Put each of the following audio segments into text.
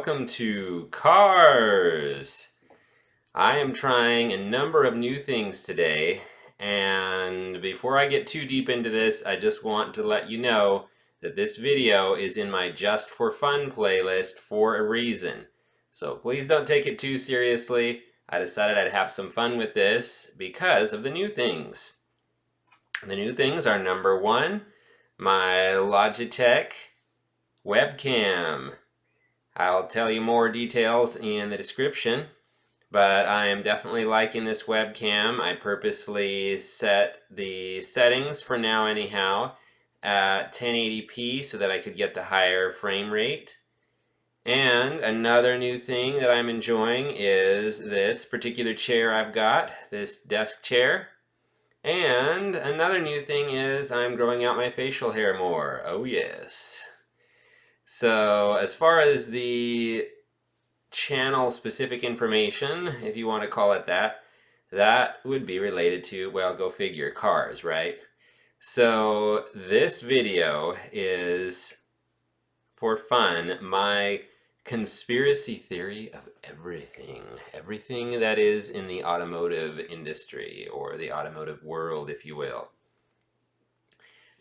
welcome to C.A.R.S. I am trying a number of new things today, and before I get too deep into this, I just want to let you know that this video is in my Just for Fun playlist for a reason. So please don't take it too seriously. I decided I'd have some fun with this because of the new things. The new things are number one, my Logitech Webcam. I'll tell you more details in the description, but I am definitely liking this webcam. I purposely set the settings for now anyhow at 1080p so that I could get the higher frame rate. And another new thing that I'm enjoying is this particular chair I've got, this desk chair. And another new thing is I'm growing out my facial hair more. Oh yes. So as far as the channel specific information, if you want to call it that, that would be related to, well, go figure, cars, right? So this video is for fun, my conspiracy theory of everything that is in the automotive industry or the automotive world, if you will.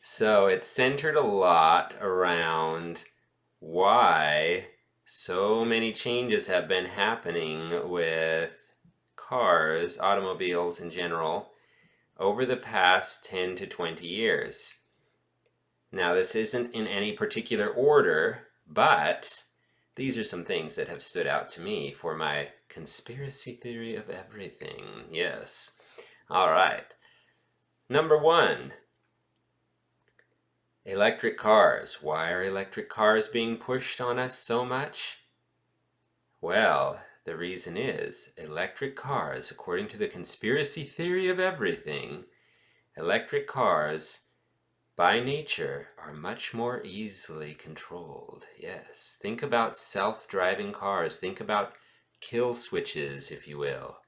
So it's centered a lot around why so many changes have been happening with cars, automobiles in general, over the past 10 to 20 years. Now, this isn't in any particular order, but these are some things that have stood out to me for my conspiracy theory of everything. Yes. All right. Number one. Electric cars. Why are electric cars being pushed on us so much? Well, the reason is electric cars, according to the conspiracy theory of everything, electric cars by nature are much more easily controlled. Yes, think about self-driving cars. Think about kill switches, if you will.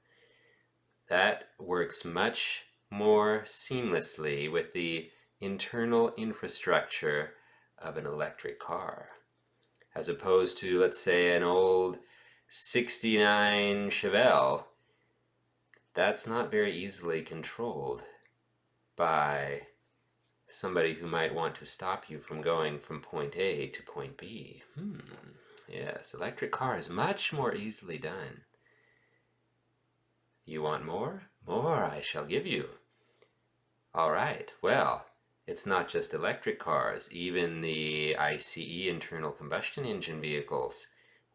That works much more seamlessly with the internal infrastructure of an electric car, as opposed to, let's say, an old 69 Chevelle. That's not very easily controlled by somebody who might want to stop you from going from point A to point B. Yes, electric car is much more easily done. You want more? More I shall give you. All right, well, it's not just electric cars, even the ICE, internal combustion engine vehicles.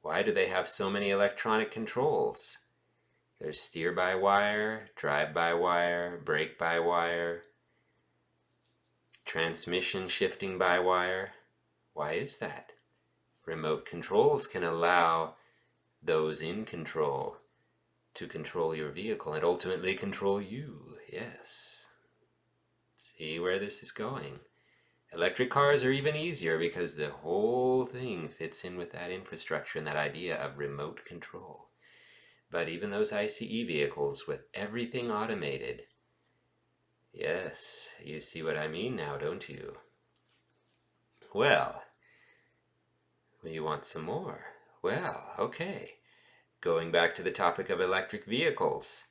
Why do they have so many electronic controls? There's steer-by-wire, drive-by-wire, brake-by-wire, transmission shifting by wire. Why is that? Remote controls can allow those in control to control your vehicle and ultimately control you. Yes. See where this is going. Electric cars are even easier because the whole thing fits in with that infrastructure and that idea of remote control. But even those ICE vehicles with everything automated, yes, you see what I mean now, don't you? Well, you want some more? Well, okay. Going back to the topic of electric vehicles.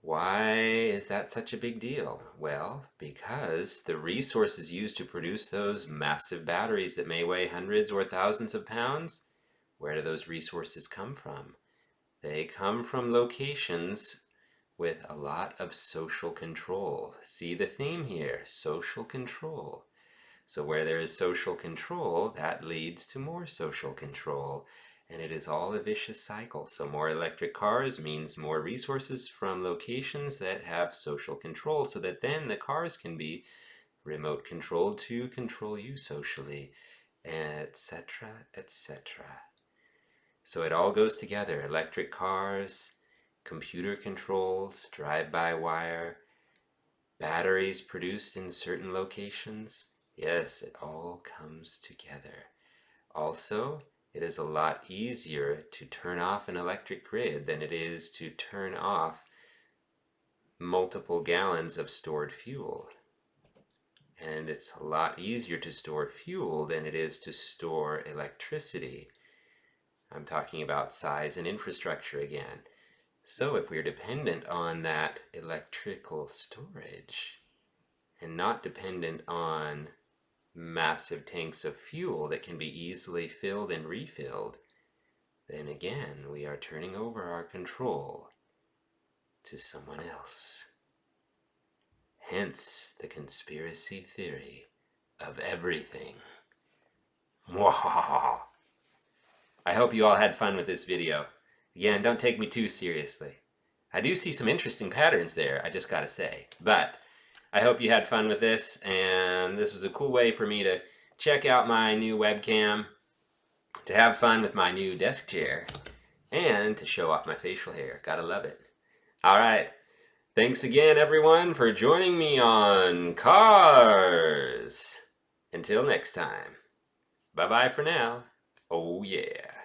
Why is that such a big deal? Well, because the resources used to produce those massive batteries that may weigh hundreds or thousands of pounds, where do those resources come from? They come from locations with a lot of social control. See the theme here, social control. So where there is social control, that leads to more social control. And it is all a vicious cycle. So more electric cars means more resources from locations that have social control, so that then the cars can be remote controlled to control you socially, etc., etc. So it all goes together. Electric cars, computer controls, drive-by-wire, batteries produced in certain locations. Yes, it all comes together. Also, it is a lot easier to turn off an electric grid than it is to turn off multiple gallons of stored fuel. And it's a lot easier to store fuel than it is to store electricity. I'm talking about size and infrastructure again. So if we're dependent on that electrical storage and not dependent on massive tanks of fuel that can be easily filled and refilled, then again we are turning over our control to someone else. Hence the conspiracy theory of everything. Mwahaha. I hope you all had fun with this video. Again, don't take me too seriously. I do see some interesting patterns there, I just gotta say. But I hope you had fun with this, and this was a cool way for me to check out my new webcam, to have fun with my new desk chair, and to show off my facial hair. Gotta love it. Alright, thanks again everyone for joining me on C.A.R.S. Until next time. Bye-bye for now. Oh yeah.